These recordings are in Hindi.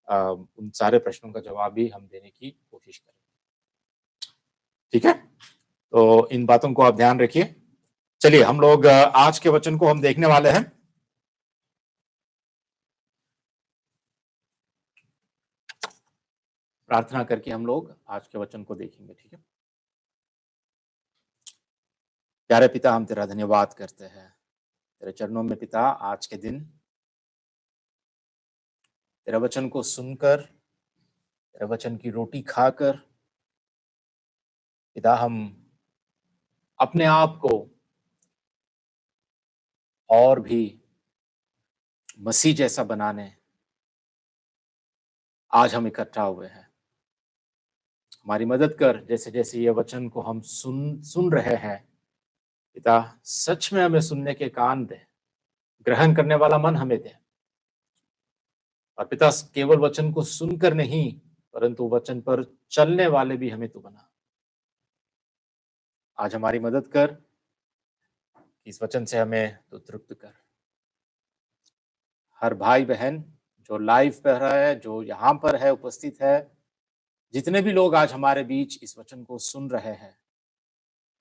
उन सारे प्रश्नों का जवाब भी हम देने की कोशिश करें। ठीक है, तो इन बातों को आप ध्यान रखिए। चलिए हम लोग आज के वचन को हम देखने वाले हैं। प्रार्थना करके हम लोग आज के वचन को देखेंगे। ठीक है, प्यारे पिता, हम तेरा धन्यवाद करते हैं तेरे चरणों में पिता। आज के दिन तेरे वचन को सुनकर, तेरे वचन की रोटी खाकर पिता, हम अपने आप को और भी मसीह जैसा बनाने आज हम इकट्ठा हुए हैं। हमारी मदद कर, जैसे जैसे ये वचन को हम सुन रहे हैं पिता, सच में हमें सुनने के कान दे, ग्रहण करने वाला मन हमें दे। और पिता, केवल वचन को सुनकर नहीं परंतु वचन पर चलने वाले भी हमें तू बना। आज हमारी मदद कर, इस वचन से हमें तू तृप्त कर। हर भाई बहन जो लाइव पे रहा है, जो यहाँ पर है, उपस्थित है, जितने भी लोग आज हमारे बीच इस वचन को सुन रहे हैं,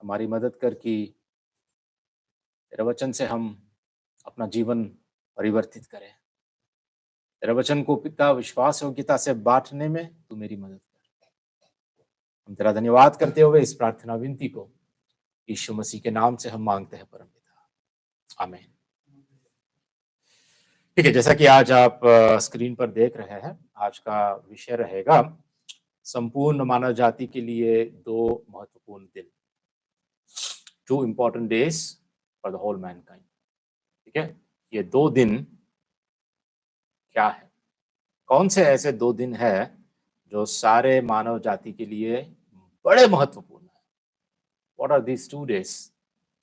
हमारी मदद कर कि तेरे वचन से हम अपना जीवन परिवर्तित करें। तेरे वचन को पिता विश्वास योग्यता से बांटने में तू मेरी मदद कर। हम तेरा धन्यवाद करते हुए इस प्रार्थना विनती को यीशु मसीह के नाम से हम मांगते हैं परम पिता, आमीन। ठीक है, जैसा कि आज आप स्क्रीन पर देख रहे हैं, आज का विषय रहेगा संपूर्ण मानव जाति के लिए 2 महत्वपूर्ण दिन, 2 important days for the whole mankind। ठीक है, ये 2 दिन क्या है? कौन से ऐसे 2 दिन है जो सारे मानव जाति के लिए बड़े महत्वपूर्ण है? What are these 2 days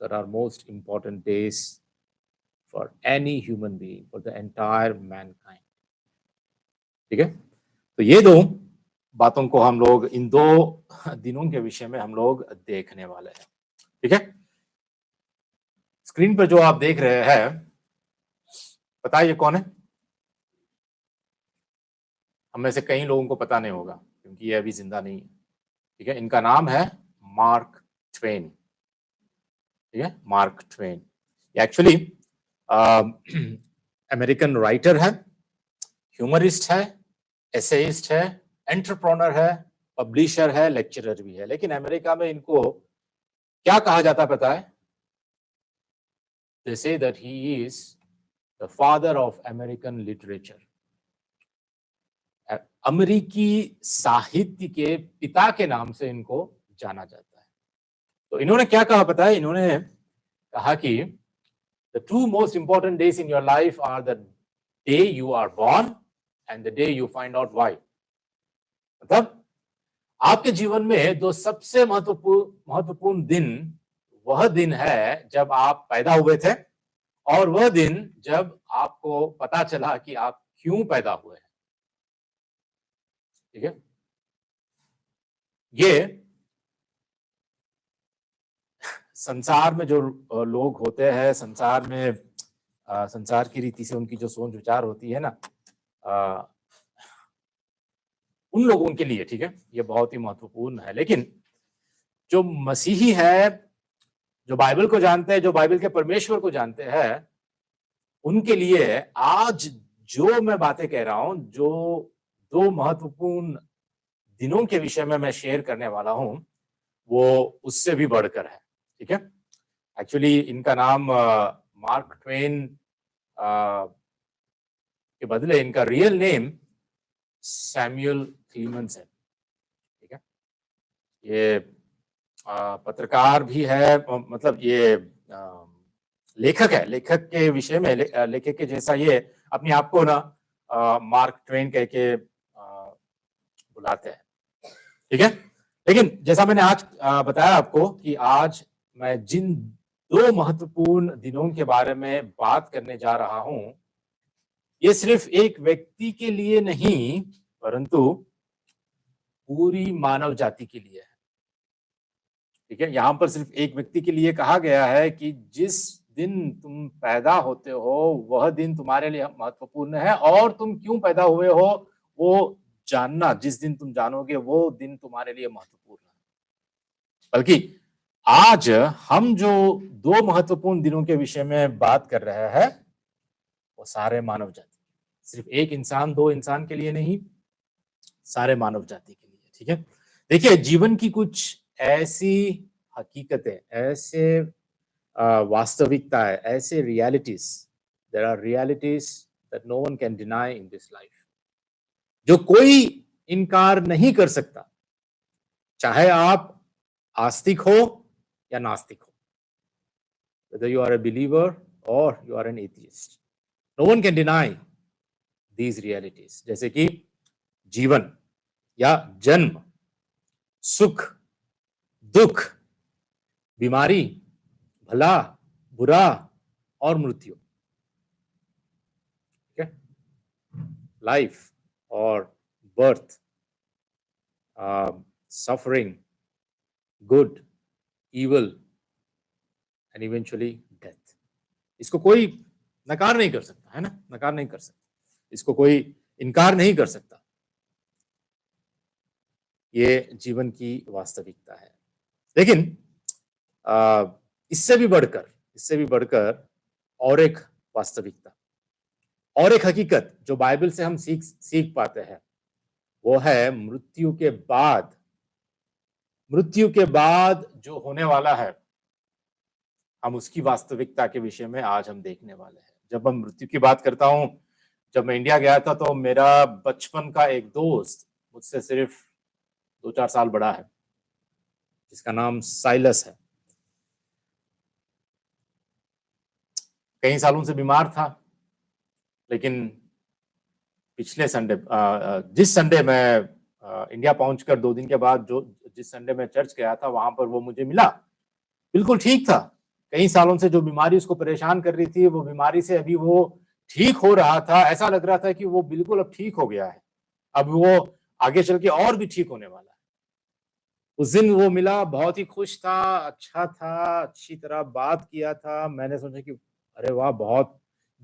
that are most important days for any human being, for the entire mankind? ठीक है, तो ये 2 बातों को हम लोग, इन 2 दिनों के विषय में हम लोग देखने वाले हैं। ठीक है, स्क्रीन पर जो आप देख रहे हैं, पता है ये कौन है? हम में से कई लोगों को पता नहीं होगा क्योंकि ये अभी जिंदा नहीं है। ठीक है, इनका नाम है मार्क ट्वेन। ठीक है, mark Twain actually American writer है, ह्यूमरिस्ट है, एसेइस्ट है, एंटरप्रेन्योर है, पब्लिशर है, लेक्चरर भी है। लेकिन अमेरिका में इनको क्या कहा जाता पता है? They say that he is the father of American literature। अमेरिकी साहित्य के पिता के नाम से इनको जाना जाता है। तो इन्होंने क्या कहा पता है? इन्होंने कहा कि the 2 most important days in your life are the day you are born and the day you find out why। मतलब आपके जीवन में 2 सबसे महत्वपूर्ण दिन, वह दिन है जब आप पैदा हुए थे और वह दिन जब आपको पता चला कि आप क्यों पैदा हुए हैं। ठीक है, ये संसार में जो लोग होते हैं, संसार में संसार की रीति से उनकी जो सोच विचार होती है ना, उन लोगों के लिए, ठीक है, ये बहुत ही महत्वपूर्ण है। लेकिन जो मसीही है, जो बाइबल को जानते हैं, जो बाइबल के परमेश्वर को जानते हैं, उनके लिए आज जो मैं बातें कह रहा हूं, जो 2 महत्वपूर्ण दिनों के विषय में मैं शेयर करने वाला हूं, वो उससे भी बढ़कर है। ठीक है, एक्चुअली इनका नाम मार्क ट्वेन के बदले इनका रियल नेम सैमुअल क्लीमेंस है। ठीक है, ये पत्रकार भी है, मतलब ये लेखक है। लेखक के विषय में, लेखक के जैसा ये अपने आप को ना मार्क ट्वेन कह के बुलाते हैं। ठीक है, लेकिन जैसा मैंने आज बताया आपको कि आज मैं जिन 2 महत्वपूर्ण दिनों के बारे में बात करने जा रहा हूं, ये सिर्फ एक व्यक्ति के लिए नहीं परंतु पूरी मानव जाति के लिए है। ठीक है, यहां पर सिर्फ एक व्यक्ति के लिए कहा गया है कि जिस दिन तुम पैदा होते हो वह दिन तुम्हारे लिए महत्वपूर्ण है, और तुम क्यों पैदा हुए हो वो जानना, जिस दिन तुम जानोगे वो दिन तुम्हारे लिए महत्वपूर्ण है। बल्कि आज हम जो दो महत्वपूर्ण दिनों के विषय में बात कर रहे हैं वो सारे मानव जाति, सिर्फ एक इंसान, दो इंसान के लिए नहीं, सारे मानव जाति के लिए। ठीक है, देखिए जीवन की कुछ ऐसी हकीकतें, ऐसे वास्तविकता है, ऐसे realities, there are realities that no one can deny in this life, जो कोई इनकार नहीं कर सकता, चाहे आप आस्तिक हो या नास्तिक हो, whether you are a believer or you are an atheist, no one can deny these realities। जैसे कि जीवन या जन्म, सुख, दुख, बीमारी, भला, बुरा और मृत्यु। ठीक है, लाइफ और birth, suffering, good, evil and eventually death। इसको कोई नकार नहीं कर सकता, है ना, नकार नहीं कर सकता, इसको कोई इनकार नहीं कर सकता। ये जीवन की वास्तविकता है। लेकिन इससे भी बढ़कर और एक वास्तविकता और एक हकीकत जो बाइबल से हम सीख पाते हैं, वो है मृत्यु के बाद जो होने वाला है, हम उसकी वास्तविकता के विषय में आज हम देखने वाले हैं। जब हम मृत्यु की बात करता हूं, जब मैं इंडिया गया था तो मेरा बचपन का एक दोस्त मुझसे सिर्फ 2-4 साल बड़ा है, जिसका नाम साइलस है। कई सालों से बीमार था, लेकिन पिछले संडे, जिस संडे मैं इंडिया पहुंचकर 2 दिन के बाद जिस संडे में चर्च गया था, वहां पर वो मुझे मिला, बिल्कुल ठीक था। कई सालों से जो बीमारी उसको परेशान कर रही थी, वो बीमारी से अभी वो ठीक हो रहा था। ऐसा लग रहा था कि वो बिल्कुल अब ठीक हो गया है, अब वो आगे चल के और भी ठीक होने वाला है। उस दिन वो मिला, बहुत ही खुश था, अच्छा था, अच्छी तरह बात किया था। मैंने सोचा कि अरे वाह, बहुत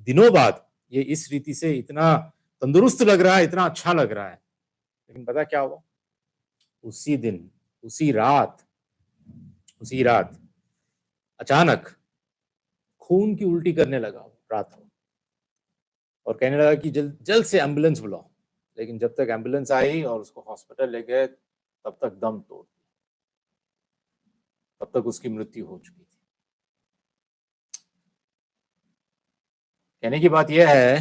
दिनों बाद ये इस रीति से इतना तंदुरुस्त लग रहा है, इतना अच्छा लग रहा है। लेकिन पता क्या हुआ? उसी दिन, उसी रात अचानक खून की उल्टी करने लगा रात को, और कहने लगा कि जल्द से एम्बुलेंस बुलाओ। लेकिन जब तक एम्बुलेंस आई और उसको हॉस्पिटल ले गए, तब तक दम तोड़ दिया, तब तक उसकी मृत्यु हो चुकी थी। कहने की बात यह है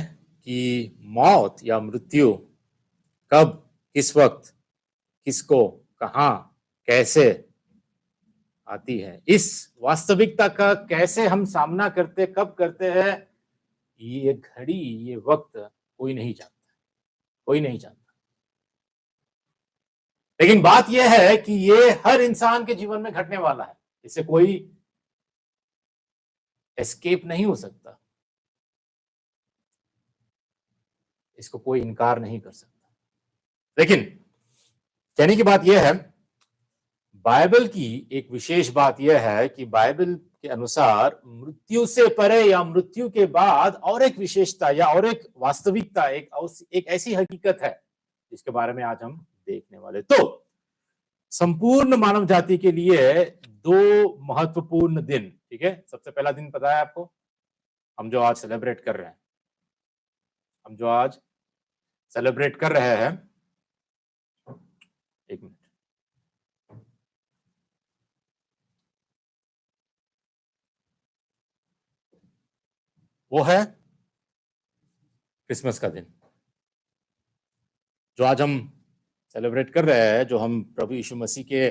कि मौत या मृत्यु कब, किस वक्त, किसको, कहां, कैसे आती है, इस वास्तविकता का कैसे हम सामना करते, कब करते हैं, ये घड़ी, ये वक्त कोई नहीं जानता। लेकिन बात यह है कि ये हर इंसान के जीवन में घटने वाला है, इससे कोई एस्केप नहीं हो सकता, इसको कोई इनकार नहीं कर सकता। लेकिन कहने की बात यह है, बाइबल की एक विशेष बात यह है कि बाइबल के अनुसार मृत्यु से परे या मृत्यु के बाद और एक विशेषता या और एक वास्तविकता, एक ऐसी हकीकत है जिसके बारे में आज हम देखने वाले। तो संपूर्ण मानव जाति के लिए 2 महत्वपूर्ण दिन। ठीक है, सबसे पहला दिन पता है आपको, हम जो आज सेलिब्रेट कर रहे हैं, एक मिनट, वो है क्रिसमस का दिन, जो आज हम सेलिब्रेट कर रहे हैं, जो हम प्रभु यीशु मसीह के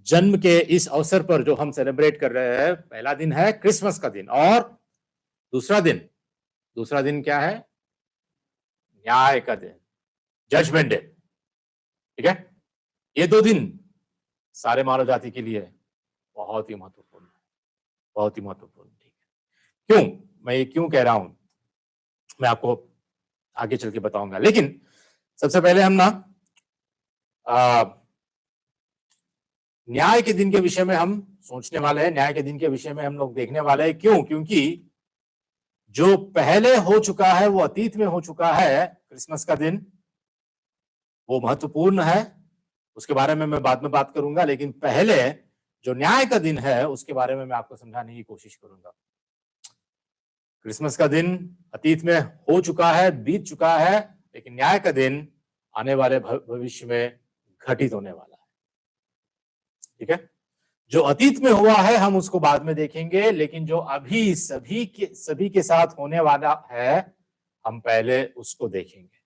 जन्म के इस अवसर पर जो हम सेलिब्रेट कर रहे हैं। पहला दिन है क्रिसमस का दिन, और दूसरा दिन क्या है? न्याय का दिन, जजमेंट डे। ठीक है, ये 2 दिन सारे मानव जाति के लिए बहुत ही महत्वपूर्ण है, ठीक है। क्यों, मैं ये क्यों कह रहा हूं, मैं आपको आगे चल के बताऊंगा। लेकिन सबसे पहले हम न्याय के दिन के विषय में हम सोचने वाले हैं, न्याय के दिन के विषय में हम लोग देखने वाले हैं। क्यों? क्योंकि जो पहले हो चुका है वो अतीत में हो चुका है, क्रिसमस का दिन, वो महत्वपूर्ण है, उसके बारे में मैं बाद में बात करूंगा, लेकिन पहले जो न्याय का दिन है उसके बारे में मैं आपको समझाने की कोशिश करूंगा। क्रिसमस का दिन अतीत में हो चुका है, बीत चुका है, लेकिन न्याय का दिन आने वाले भविष्य में घटित होने वाला है। ठीक है, जो अतीत में हुआ है हम उसको बाद में देखेंगे, लेकिन जो अभी सभी के साथ होने वाला है हम पहले उसको देखेंगे।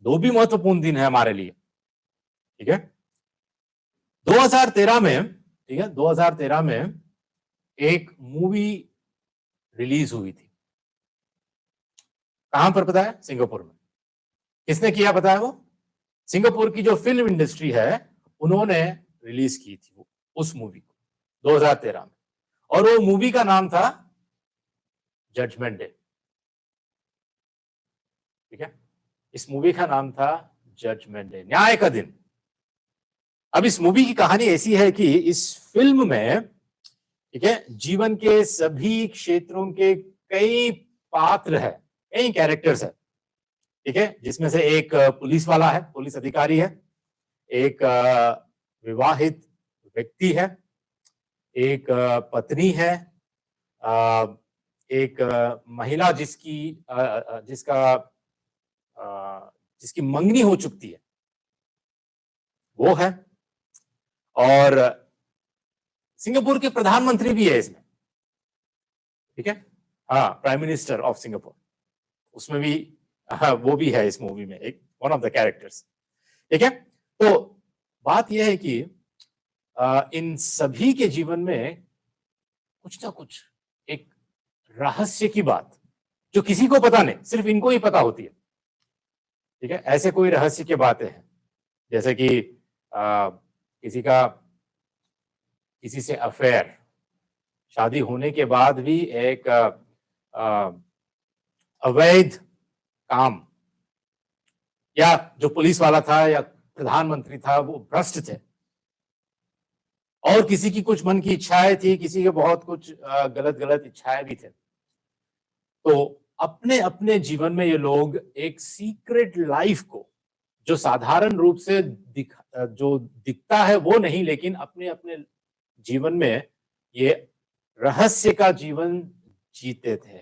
दो भी महत्वपूर्ण दिन है हमारे लिए। ठीक है, 2013 में, ठीक है, 2013 में एक मूवी रिलीज हुई थी। कहां पर पता है? सिंगापुर में। किसने किया पता है? वो सिंगापुर की जो फिल्म इंडस्ट्री है उन्होंने रिलीज की थी उस मूवी को 2013 में, और वो मूवी का नाम था जजमेंट डे। ठीक है, इस मूवी का नाम था जजमेंट डे, न्याय का दिन। अब इस मूवी की कहानी ऐसी है कि इस फिल्म में, ठीक है, जीवन के सभी क्षेत्रों के कई पात्र है, कई कैरेक्टर्स है। ठीक है, जिसमें से एक पुलिस वाला है, पुलिस अधिकारी है, एक विवाहित व्यक्ति है, एक पत्नी है, एक महिला जिसकी मंगनी हो चुकी है, वो है, और सिंगापुर के प्रधानमंत्री भी है इसमें। ठीक है, हाँ, प्राइम मिनिस्टर ऑफ सिंगापुर, उसमें भी वो भी है इस मूवी में, एक वन ऑफ द कैरेक्टर्स। ठीक है, तो बात यह है कि इन सभी के जीवन में कुछ ना कुछ एक रहस्य की बात जो किसी को पता नहीं, सिर्फ इनको ही पता होती है। ठीक है, ऐसे कोई रहस्य की बातें हैं, जैसे कि किसी से अफेयर, शादी होने के बाद भी एक अवैध काम, या जो पुलिस वाला था या प्रधानमंत्री था वो भ्रष्ट थे, और किसी की कुछ मन की इच्छाएं थी, किसी के बहुत कुछ गलत इच्छाएं भी थे। तो अपने अपने जीवन में ये लोग एक सीक्रेट लाइफ को, जो साधारण रूप से जो दिखता है वो नहीं, लेकिन अपने अपने जीवन में ये रहस्य का जीवन जीते थे।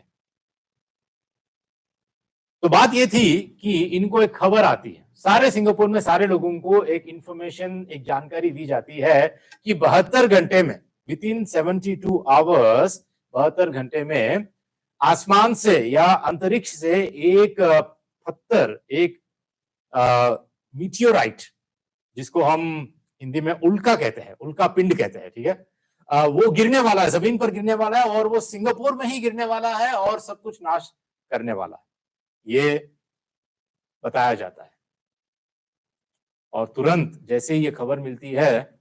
तो बात ये थी कि इनको एक खबर आती है, सारे सिंगापुर में सारे लोगों को एक इंफॉर्मेशन, एक जानकारी दी जाती है कि 72 घंटे में, विद इन 72 आवर्स, 72 घंटे में आसमान से या अंतरिक्ष से एक पत्थर, एक मीटियोराइट, जिसको हम हिंदी में उल्का कहते हैं, उल्का पिंड कहते हैं, ठीक है, वो गिरने वाला है, जमीन पर गिरने वाला है, और वो सिंगापुर में ही गिरने वाला है और सब कुछ नाश करने वाला है, ये बताया जाता है। और तुरंत जैसे ही ये खबर मिलती है,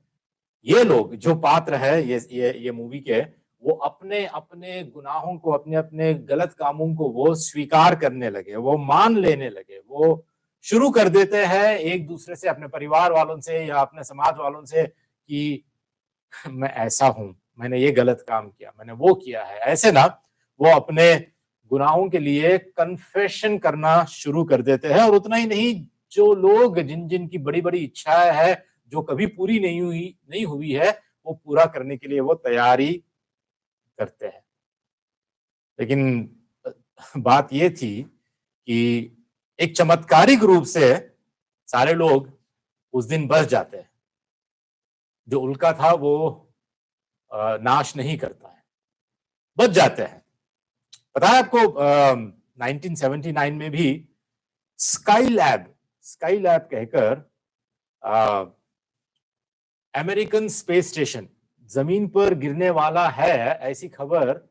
ये लोग जो पात्र है ये मूवी के, वो अपने अपने गुनाहों को, अपने अपने गलत कामों को वो स्वीकार करने लगे, वो मान लेने लगे, वो शुरू कर देते हैं एक दूसरे से, अपने परिवार वालों से या अपने समाज वालों से, कि मैं ऐसा हूं, मैंने ये गलत काम किया, मैंने वो किया है, ऐसे ना वो अपने गुनाहों के लिए कन्फेशन करना शुरू कर देते हैं। और उतना ही नहीं, जो लोग जिन की बड़ी बड़ी इच्छाएं है, जो कभी पूरी नहीं हुई है, वो पूरा करने के लिए वो तैयारी करते हैं। लेकिन बात ये थी कि एक चमत्कारिक रूप से सारे लोग उस दिन बच जाते हैं। जो उल्का था वो नाश नहीं करता है, बच जाते हैं। पता है आपको 1979 में भी स्काई लैब कहकर अमेरिकन स्पेस स्टेशन जमीन पर गिरने वाला है, ऐसी खबर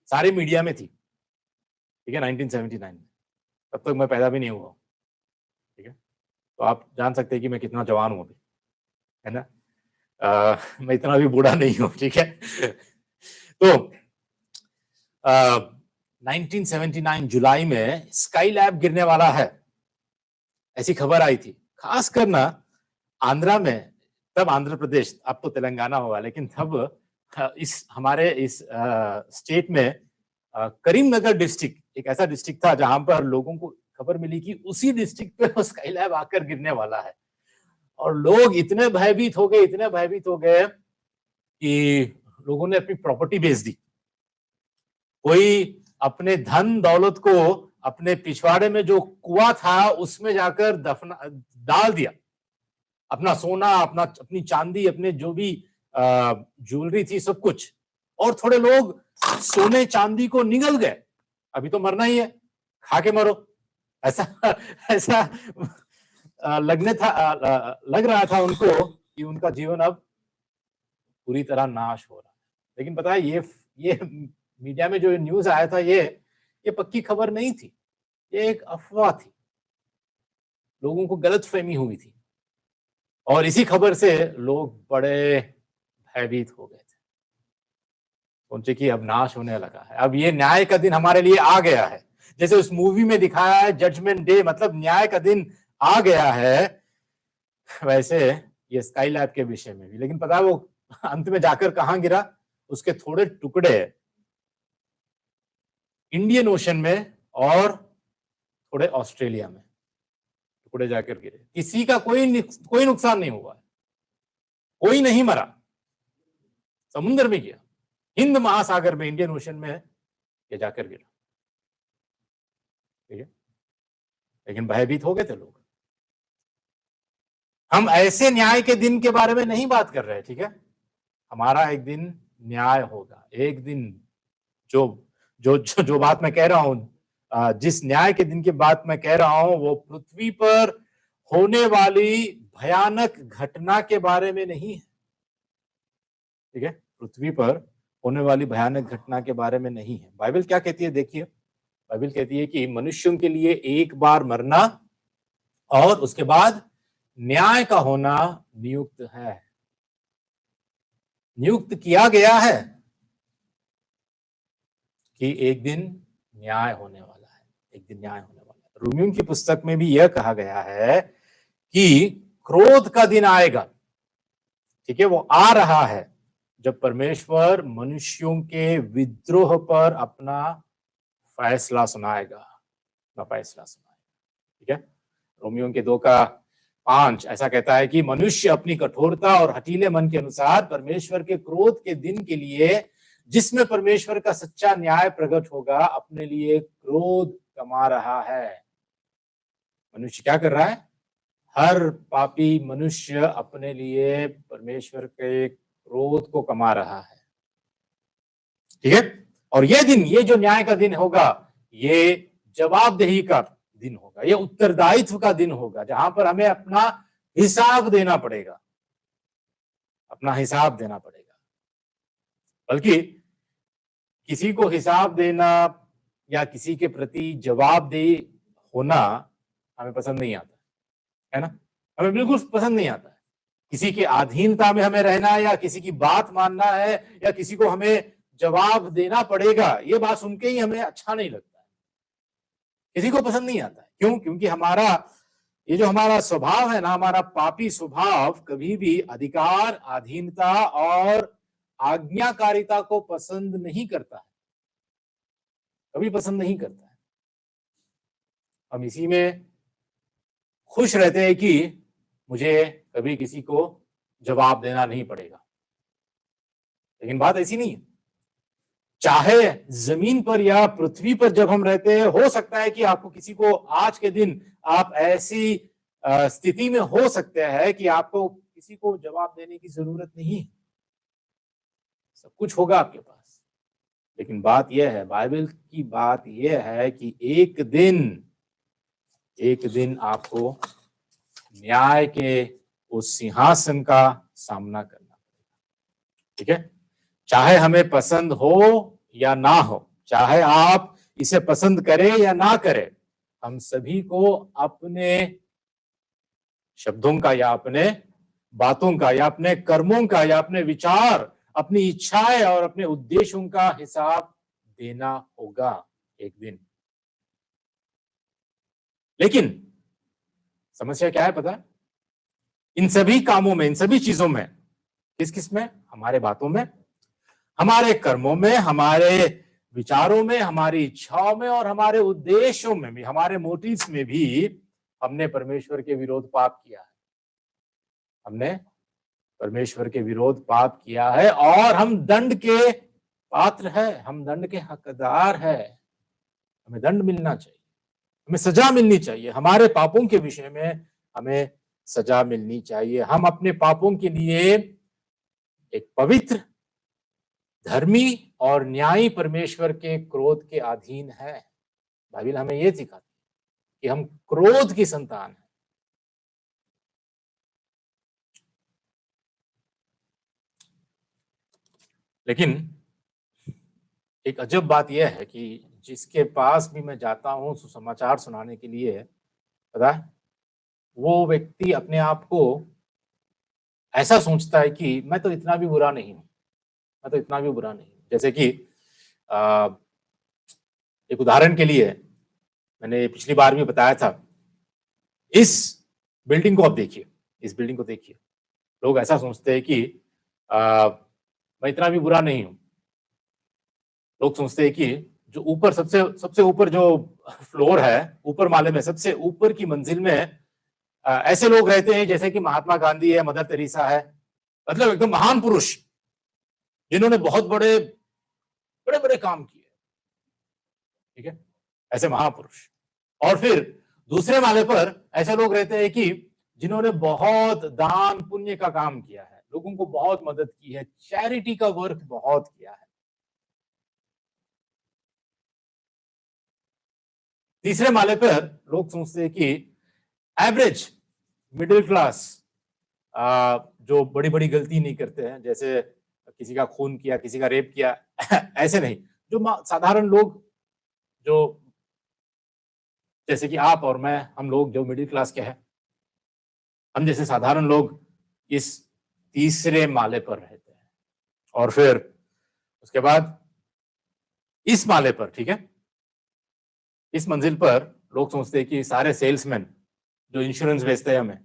सारे मीडिया में थी। ठीक है, 1979 में, तब तक मैं पैदा भी नहीं हुआ। ठीक है, तो आप जान सकते हैं कि मैं कितना जवान हूं अभी, है ना। मैं इतना भी बूढ़ा नहीं हूं। ठीक है, तो 1979 जुलाई में स्काई लैब गिरने वाला है, ऐसी खबर आई थी। खास करना आंध्रा में, तब आंध्र प्रदेश, अब तो तेलंगाना होगा, लेकिन तब हमारे इस स्टेट में करीमनगर डिस्ट्रिक्ट एक ऐसा डिस्ट्रिक्ट था जहां पर लोगों को खबर मिली कि उसी डिस्ट्रिक्ट पे वो स्काईलैब आकर गिरने वाला है, और लोग इतने भयभीत हो गए कि लोगों ने अपनी प्रॉपर्टी बेच दी। कोई अपने धन दौलत को अपने पिछवाड़े में जो कुआं था उसमें जाकर डाल दिया, अपना सोना, अपनी चांदी, अपने जो भी ज्वेलरी थी, सब कुछ। और थोड़े लोग सोने चांदी को निगल गए, अभी तो मरना ही है, खा के मरो, ऐसा लग रहा था उनको कि उनका जीवन अब पूरी तरह नाश हो रहा है। लेकिन पता है, ये मीडिया में जो न्यूज आया था, ये पक्की खबर नहीं थी, ये एक अफवाह थी, लोगों को गलतफहमी हुई थी, और इसी खबर से लोग बड़े भयभीत हो गए थे, सोचे कि अब नाश होने लगा है, अब ये न्याय का दिन हमारे लिए आ गया है। जैसे उस मूवी में दिखाया है जजमेंट डे, मतलब न्याय का दिन आ गया है, वैसे ये स्काईलैब के विषय में भी। लेकिन पता है वो अंत में जाकर कहां गिरा? उसके थोड़े टुकड़े इंडियन ओशन में और थोड़े ऑस्ट्रेलिया में टुकड़े जाकर गिरे। किसी का कोई नुकसान नहीं हुआ, कोई नहीं मरा, समुद्र में गया, हिंद महासागर में, इंडियन ओशन में ये जाकर गिरा, ठीक है। लेकिन भयभीत हो गए थे लोग। हम ऐसे न्याय के दिन के बारे में नहीं बात कर रहे, ठीक है। हमारा एक दिन न्याय होगा, एक दिन जो बात मैं कह रहा हूं, जिस न्याय के दिन की बात मैं कह रहा हूं, वो पृथ्वी पर होने वाली भयानक घटना के बारे में नहीं है, ठीक है। पृथ्वी पर होने वाली भयानक घटना के बारे में नहीं है। बाइबल क्या कहती है? देखिए, बाइबल कहती है कि मनुष्यों के लिए एक बार मरना और उसके बाद न्याय का होना नियुक्त है, नियुक्त किया गया है कि एक दिन न्याय होने वाला है, एक दिन न्याय होने वाला है। रोमियों की पुस्तक में भी यह कहा गया है कि क्रोध का दिन आएगा, ठीक है, वो आ रहा है, जब परमेश्वर मनुष्यों के विद्रोह पर अपना फैसला सुनाएगा, ठीक है। रोमियों के 2:5 ऐसा कहता है कि मनुष्य अपनी कठोरता और हठीले मन के अनुसार परमेश्वर के क्रोध के दिन के लिए, जिसमें परमेश्वर का सच्चा न्याय प्रकट होगा, अपने लिए क्रोध कमा रहा है। मनुष्य क्या कर रहा है? हर पापी मनुष्य अपने लिए परमेश्वर के क्रोध को कमा रहा है, ठीक है। और ये दिन, ये जो न्याय का दिन होगा, ये जवाबदेही का दिन होगा, ये उत्तरदायित्व का दिन होगा, जहां पर हमें अपना हिसाब देना पड़ेगा, बल्कि किसी को हिसाब देना या किसी के प्रति जवाबदेही होना हमें पसंद नहीं आता है ना, हमें बिल्कुल पसंद नहीं आता है। किसी की अधीनता में हमें रहना है, या किसी की बात मानना है, या किसी को हमें जवाब देना पड़ेगा, ये बात सुन के ही हमें अच्छा नहीं लगता है, किसी को पसंद नहीं आता है। क्यों? क्योंकि ये जो हमारा स्वभाव है ना, हमारा पापी स्वभाव कभी भी अधिकार, अधीनता और आज्ञाकारिता को पसंद नहीं करता है, कभी पसंद नहीं करता है। हम इसी में खुश रहते हैं कि मुझे कभी किसी को जवाब देना नहीं पड़ेगा। लेकिन बात ऐसी नहीं है। चाहे जमीन पर या पृथ्वी पर जब हम रहते हैं, हो सकता है कि आपको किसी को, आज के दिन आप ऐसी स्थिति में हो सकते हैं कि आपको किसी को जवाब देने की जरूरत नहीं है, सब कुछ होगा आपके पास। लेकिन बात यह है, बाइबल की बात यह है कि एक दिन आपको न्याय के उस सिंहासन का सामना करना पड़ेगा, ठीक है। चाहे हमें पसंद हो या ना हो, चाहे आप इसे पसंद करें या ना करें, हम सभी को अपने शब्दों का, या अपने बातों का, या अपने कर्मों का, या अपने विचार, अपनी इच्छाएं और अपने उद्देश्यों का हिसाब देना होगा एक दिन। लेकिन समस्या क्या है पता है? इन सभी कामों में, इन सभी चीजों में, किस में? हमारे बातों में, हमारे कर्मों में, हमारे विचारों में, हमारी इच्छाओं में और हमारे उद्देश्यों में भी, हमारे मोटिव्स में भी हमने परमेश्वर के विरोध पाप किया है। हमने परमेश्वर के विरोध पाप किया है और हम दंड के पात्र है, हम दंड के हकदार है। हमें दंड मिलना चाहिए, हमें सजा मिलनी चाहिए। हमारे पापों के विषय में हमें सजा मिलनी चाहिए। हम अपने पापों के लिए एक पवित्र, धर्मी और न्यायी परमेश्वर के क्रोध के अधीन है। बाइबल हमें यह सिखाती है कि हम क्रोध की संतान हैं। लेकिन एक अजब बात यह है कि जिसके पास भी मैं जाता हूं सुसमाचार सुनाने के लिए, पता है, वो व्यक्ति अपने आप को ऐसा सोचता है कि मैं तो इतना भी बुरा नहीं हूं, मैं तो इतना भी बुरा नहीं हूं। जैसे कि एक उदाहरण के लिए मैंने पिछली बार भी बताया था, इस बिल्डिंग को आप देखिए, इस बिल्डिंग को देखिए। लोग ऐसा सोचते हैं कि मैं इतना भी बुरा नहीं हूं। लोग सोचते हैं कि जो ऊपर सबसे ऊपर जो फ्लोर है, ऊपर माले में सबसे ऊपर की मंजिल में ऐसे लोग रहते हैं जैसे कि महात्मा गांधी है, मदर तेरेसा है, मतलब एकदम महान पुरुष जिन्होंने बहुत बड़े बड़े बड़े काम किए, ठीक है, ऐसे महापुरुष। और फिर दूसरे माले पर ऐसे लोग रहते हैं कि जिन्होंने बहुत दान पुण्य का काम किया है, लोगों को बहुत मदद की है, चैरिटी का वर्क बहुत किया है। तीसरे माले पर लोग सोचते हैं कि एवरेज मिडिल क्लास जो बड़ी बड़ी गलती नहीं करते हैं, जैसे किसी का खून किया, किसी का रेप किया ऐसे नहीं, जो साधारण लोग, जो जैसे कि आप और मैं, हम लोग जो मिडिल क्लास के हैं, हम जैसे साधारण लोग इस तीसरे माले पर रहते हैं। और फिर उसके बाद इस माले पर, ठीक है, इस मंजिल पर लोग सोचते हैं कि सारे सेल्समैन जो इंश्योरेंस बेचते हैं, हमें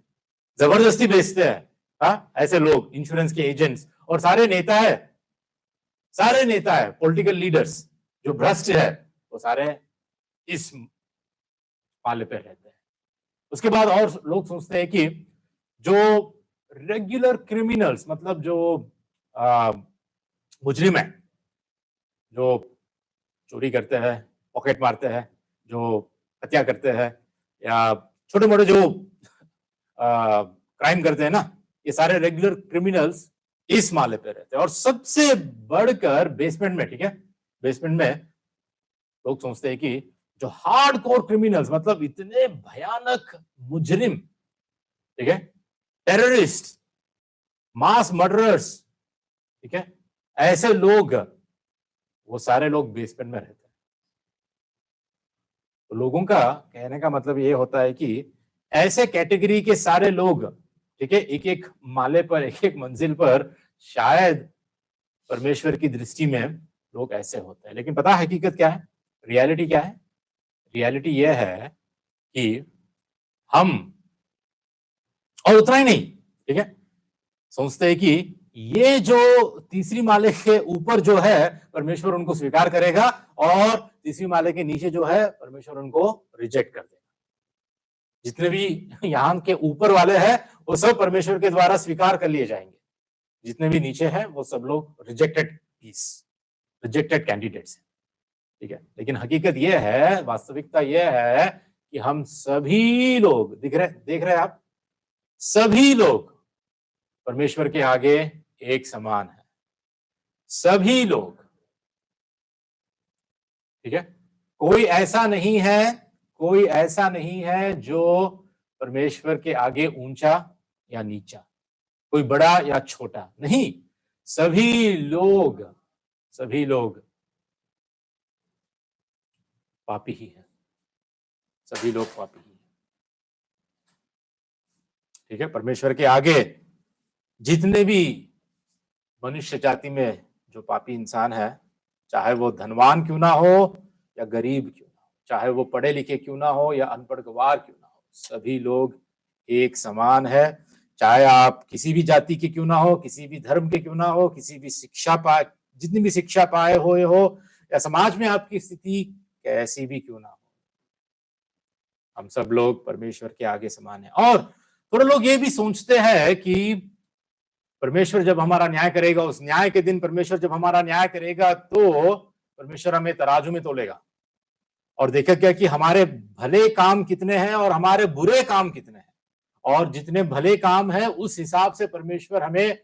जबरदस्ती बेचते हैं, हाँ, ऐसे लोग इंश्योरेंस के एजेंट्स, और सारे नेता है पॉलिटिकल लीडर्स जो भ्रष्ट है, वो सारे इस माले पे रहते हैं। उसके बाद और लोग सोचते हैं कि जो रेगुलर क्रिमिनल्स, मतलब जो मुजरिम है, जो चोरी करते हैं, पॉकेट मारते हैं, जो हत्या करते हैं, या छोटे मोटे जो क्राइम करते हैं ना, ये सारे रेगुलर क्रिमिनल्स इस माले पे रहते हैं। और सबसे बढ़कर बेसमेंट में, ठीक है, बेसमेंट में लोग सोचते हैं कि जो हार्डकोर क्रिमिनल्स, मतलब इतने भयानक मुजरिम, ठीक है, टेररिस्ट, मास मर्डरर्स, ठीक है, ऐसे लोग, वो सारे लोग बेसमेंट में रहते हैं। तो लोगों का कहने का मतलब ये होता है कि ऐसे कैटेगरी के सारे लोग, ठीक है, एक एक माले पर, एक एक मंजिल पर, शायद परमेश्वर की दृष्टि में लोग ऐसे होते हैं। लेकिन पता है हकीकत क्या है, रियलिटी क्या है? रियलिटी यह है कि हम, और उतना ही नहीं, ठीक है, सोचते हैं कि ये जो तीसरी माले के ऊपर जो है, परमेश्वर उनको स्वीकार करेगा, और तीसरी माले के नीचे जो है, परमेश्वर उनको रिजेक्ट कर देगा। जितने भी यहाँ के ऊपर वाले हैं, वो सब परमेश्वर के द्वारा स्वीकार कर लिए जाएंगे। जितने भी नीचे हैं, वो सब लोग रिजेक्टेड पीस, रिजेक्टेड कैंडिडेट्स हैं, ठीक है। लेकिन हकीकत यह है, वास्तविकता यह है कि हम सभी लोग, देख रहे हैं आप, सभी लोग परमेश्वर के आगे एक समान है, सभी लोग, ठीक है। कोई ऐसा नहीं है जो परमेश्वर के आगे ऊंचा या नीचा, कोई बड़ा या छोटा नहीं, सभी लोग पापी ही है, सभी लोग पापी ही है, ठीक है। परमेश्वर के आगे जितने भी मनुष्य जाति में जो पापी इंसान है, चाहे वो धनवान क्यों ना हो या गरीब क्यों ना हो, चाहे वो पढ़े लिखे क्यों ना हो या अनपढ़ गवार क्यों ना हो, सभी लोग एक समान है। चाहे आप किसी भी जाति के क्यों ना हो, किसी भी धर्म के क्यों ना हो, किसी भी शिक्षा पाए, जितनी भी शिक्षा पाए हुए हो, या समाज में आपकी स्थिति कैसी भी क्यों ना हो, हम सब लोग परमेश्वर के आगे समान हैं। और थोड़े लोग ये भी सोचते हैं कि परमेश्वर जब हमारा न्याय करेगा, उस न्याय के दिन परमेश्वर जब हमारा न्याय करेगा तो परमेश्वर हमें तराजू में तोलेगा और देखेगा कि हमारे भले काम कितने हैं और हमारे बुरे काम कितने हैं, और जितने भले काम हैं उस हिसाब से परमेश्वर हमें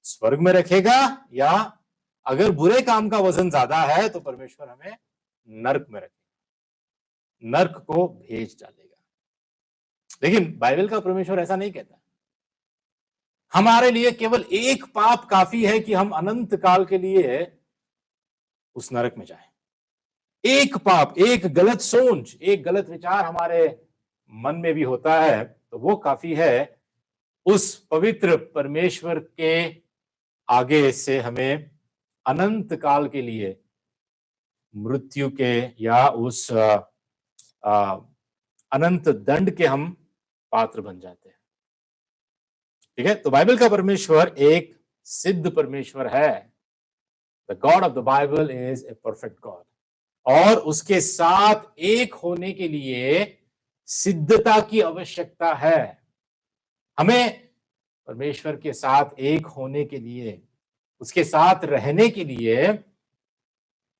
स्वर्ग में रखेगा, या अगर बुरे काम का वजन ज्यादा है तो परमेश्वर हमें नर्क में रखेगा, नर्क को भेज डालेगा। लेकिन बाइबल का परमेश्वर ऐसा नहीं कहता। हमारे लिए केवल एक पाप काफी है कि हम अनंत काल के लिए उस नरक में जाएं। एक पाप, एक गलत सोच, एक गलत विचार हमारे मन में भी होता है तो वो काफी है उस पवित्र परमेश्वर के आगे से हमें अनंत काल के लिए मृत्यु के या उस अनंत दंड के हम पात्र बन जाते हैं। ठीक है, तो बाइबल का परमेश्वर एक सिद्ध परमेश्वर है। The God of the Bible is a perfect God, और उसके साथ एक होने के लिए सिद्धता की आवश्यकता है। हमें परमेश्वर के साथ एक होने के लिए, उसके साथ रहने के लिए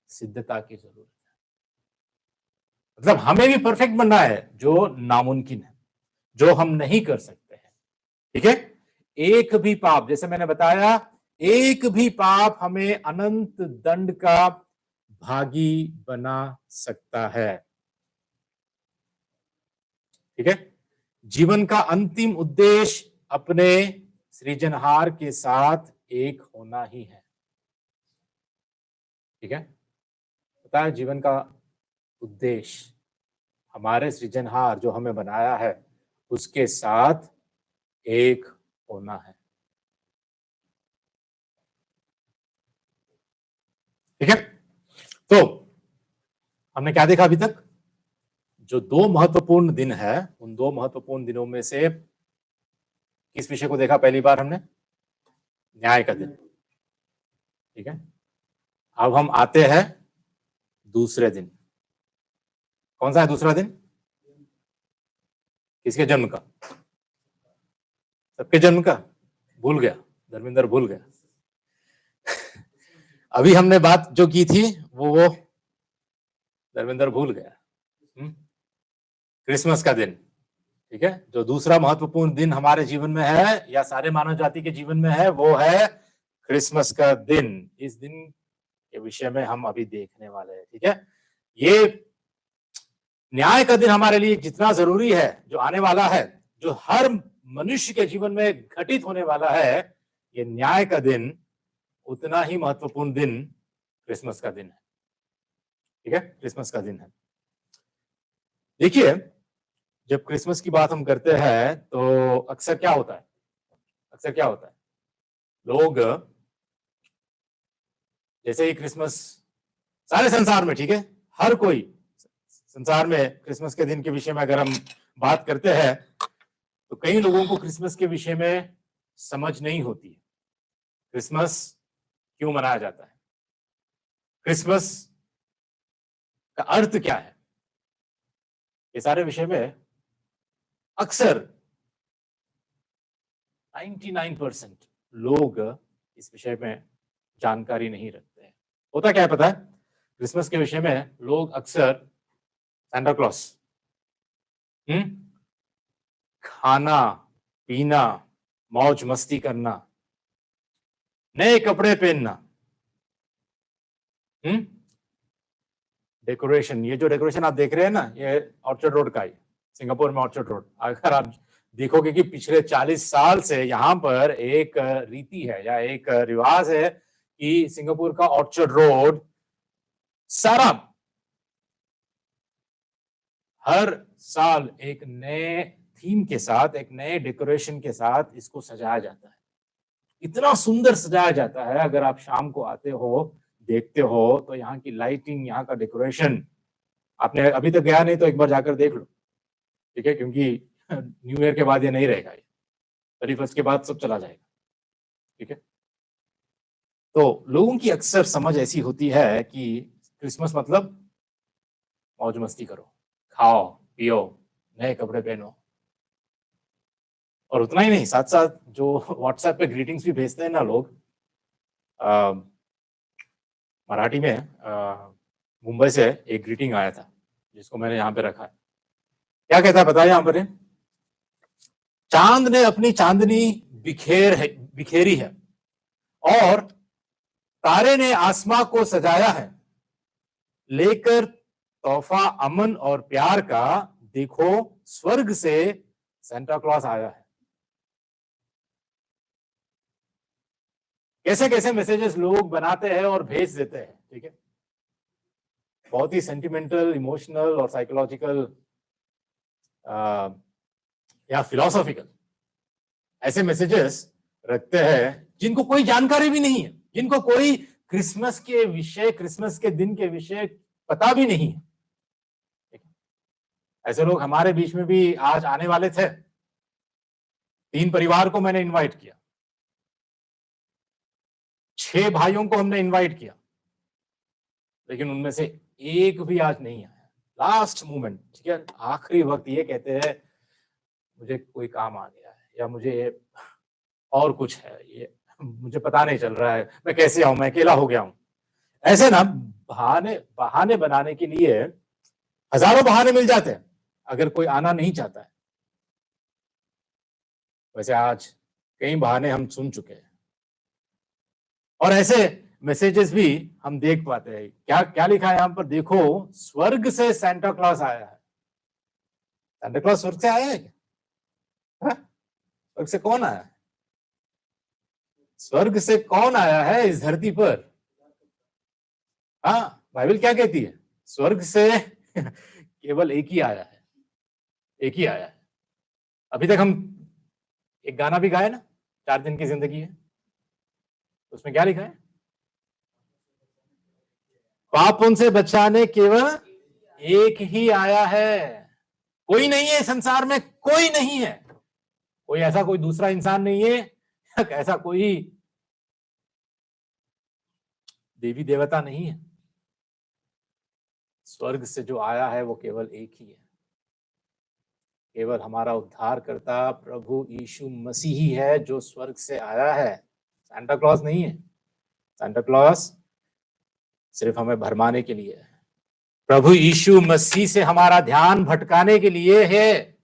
सिद्धता की जरूरत है। मतलब हमें भी परफेक्ट बनना है, जो नामुमकिन है, जो हम नहीं कर सकते हैं। ठीक है, एक भी पाप, जैसे मैंने बताया, एक भी पाप हमें अनंत दंड का भागी बना सकता है। ठीक है, जीवन का अंतिम उद्देश्य अपने सृजनहार के साथ एक होना ही है। ठीक है, पता है, जीवन का उद्देश्य हमारे सृजनहार जो हमें बनाया है उसके साथ एक होना है। ठीक है, तो हमने क्या देखा अभी तक? जो दो महत्वपूर्ण दिन है, उन दो महत्वपूर्ण दिनों में से किस विषय को देखा पहली बार हमने? न्याय का दिन। ठीक है, अब हम आते हैं दूसरे दिन। कौन सा है दूसरा दिन? किसके जन्म का? सबके जन्म का। भूल गया धर्मेंद्र, भूल गया। अभी हमने बात जो की थी वो धर्मेंद्र भूल गया। क्रिसमस का दिन। ठीक है, जो दूसरा महत्वपूर्ण दिन हमारे जीवन में है या सारे मानव जाति के जीवन में है वो है क्रिसमस का दिन। इस दिन के विषय में हम अभी देखने वाले हैं। ठीक है, ये न्याय का दिन हमारे लिए जितना जरूरी है, जो आने वाला है, जो हर मनुष्य के जीवन में घटित होने वाला है, ये न्याय का दिन उतना ही महत्वपूर्ण दिन क्रिसमस का दिन है। ठीक है, क्रिसमस का दिन है। देखिए, जब क्रिसमस की बात हम करते हैं तो अक्सर क्या होता है? अक्सर क्या होता है, लोग जैसे ही क्रिसमस सारे संसार में, ठीक है, हर कोई संसार में क्रिसमस के दिन के विषय में अगर हम बात करते हैं तो कई लोगों को क्रिसमस के विषय में समझ नहीं होती है। क्रिसमस क्यों मनाया जाता है? क्रिसमस का अर्थ क्या है? ये सारे विषय में अक्सर 99% लोग इस विषय में जानकारी नहीं रखते हैं। होता क्या है पता है? क्रिसमस के विषय में लोग अक्सर सैंटा क्लॉस, खाना पीना, मौज मस्ती करना, नए कपड़े पहनना, डेकोरेशन, ये जो डेकोरेशन आप देख रहे हैं ना, ये ऑर्चर्ड रोड का है, सिंगापुर में ऑर्चर्ड रोड। अगर आप देखोगे कि पिछले 40 साल से यहाँ पर एक रीति है या एक रिवाज है कि सिंगापुर का ऑर्चर्ड रोड सारा हर साल एक नए थीम के साथ, एक नए डेकोरेशन के साथ इसको सजाया जाता है। इतना सुंदर सजाया जाता है, अगर आप शाम को आते हो, देखते हो तो यहाँ की लाइटिंग, यहाँ का डेकोरेशन, आपने अभी तक गया नहीं तो एक बार जाकर देख लो। ठीक है, क्योंकि न्यू ईयर के बाद ये नहीं रहेगा, ये 31 के बाद सब चला जाएगा। ठीक है, तो लोगों की अक्सर समझ ऐसी होती है कि क्रिसमस मतलब मौज मस्ती करो, खाओ पियो, नए कपड़े पहनो। और उतना ही नहीं, साथ साथ जो व्हाट्सएप पे ग्रीटिंग्स भी भेजते हैं ना लोग, मराठी में मुंबई से एक ग्रीटिंग आया था जिसको मैंने यहाँ पे रखा है। क्या कहता है बताया यहाँ पर? चांद ने अपनी चांदनी बिखेरी है और तारे ने आसमां को सजाया है, लेकर तोहफा अमन और प्यार का, देखो स्वर्ग से सेंटा क्लॉज आया है। कैसे कैसे मैसेजेस लोग बनाते हैं और भेज देते हैं, ठीक है, बहुत ही सेंटिमेंटल, इमोशनल और साइकोलॉजिकल या फिलोसॉफिकल ऐसे मैसेजेस रखते हैं जिनको कोई जानकारी भी नहीं है, जिनको कोई क्रिसमस के विषय, क्रिसमस के दिन के विषय पता भी नहीं है। ऐसे लोग हमारे बीच में भी आज आने वाले थे। 3 परिवार को मैंने इनवाइट किया, 6 भाइयों को हमने इनवाइट किया, लेकिन उनमें से एक भी आज नहीं आया। लास्ट मोमेंट, ठीक है, आखिरी वक्त ये कहते हैं मुझे कोई काम आ गया है या मुझे और कुछ है, ये मुझे पता नहीं चल रहा है, मैं कैसे आऊं, मैं अकेला हो गया हूं। ऐसे ना बहाने बनाने के लिए हजारों बहाने मिल जाते हैं अगर कोई आना नहीं चाहता है। वैसे आज कई बहाने हम सुन चुके हैं और ऐसे मैसेजेस भी हम देख पाते हैं। क्या क्या लिखा है यहाँ पर? देखो स्वर्ग से सेंटा क्लॉज आया है। सेंटा क्लॉज स्वर्ग से आया है क्या? स्वर्ग से कौन आया है? स्वर्ग से कौन आया है इस धरती पर? हाँ, बाइबल क्या कहती है? स्वर्ग से केवल एक ही आया है, एक ही आया है। अभी तक हम एक गाना भी गाए ना, 4 दिन की जिंदगी है, उसमें क्या लिखा है? पाप उनसे बचाने केवल एक ही आया है। कोई नहीं है संसार में, कोई नहीं है, कोई ऐसा कोई दूसरा इंसान नहीं है, ऐसा कोई देवी देवता नहीं है। स्वर्ग से जो आया है वो केवल एक ही है, केवल हमारा उद्धारकर्ता प्रभु यीशु मसीह ही है जो स्वर्ग से आया है। सांता क्लॉज नहीं है। सांता क्लॉज सिर्फ हमें भरमाने के लिए है, प्रभु यीशु मसीह से हमारा ध्यान भटकाने के लिए है।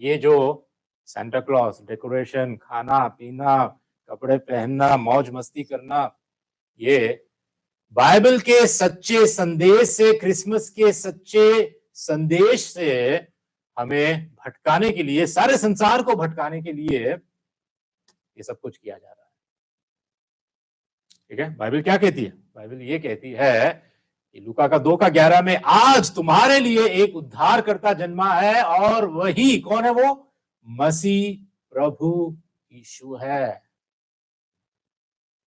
ये जो सांता क्लॉज, डेकोरेशन, खाना पीना, कपड़े पहनना, मौज मस्ती करना, ये बाइबल के सच्चे संदेश से, क्रिसमस के सच्चे संदेश से हमें भटकाने के लिए, सारे संसार को भटकाने के लिए ये सब कुछ किया जा रहा है। ठीक है, बाइबल क्या कहती है? बाइबल ये कहती है कि लूका का 2:11 में आज तुम्हारे लिए एक उद्धारकर्ता जन्मा है और वही कौन है? वो मसीह प्रभु यीशु है।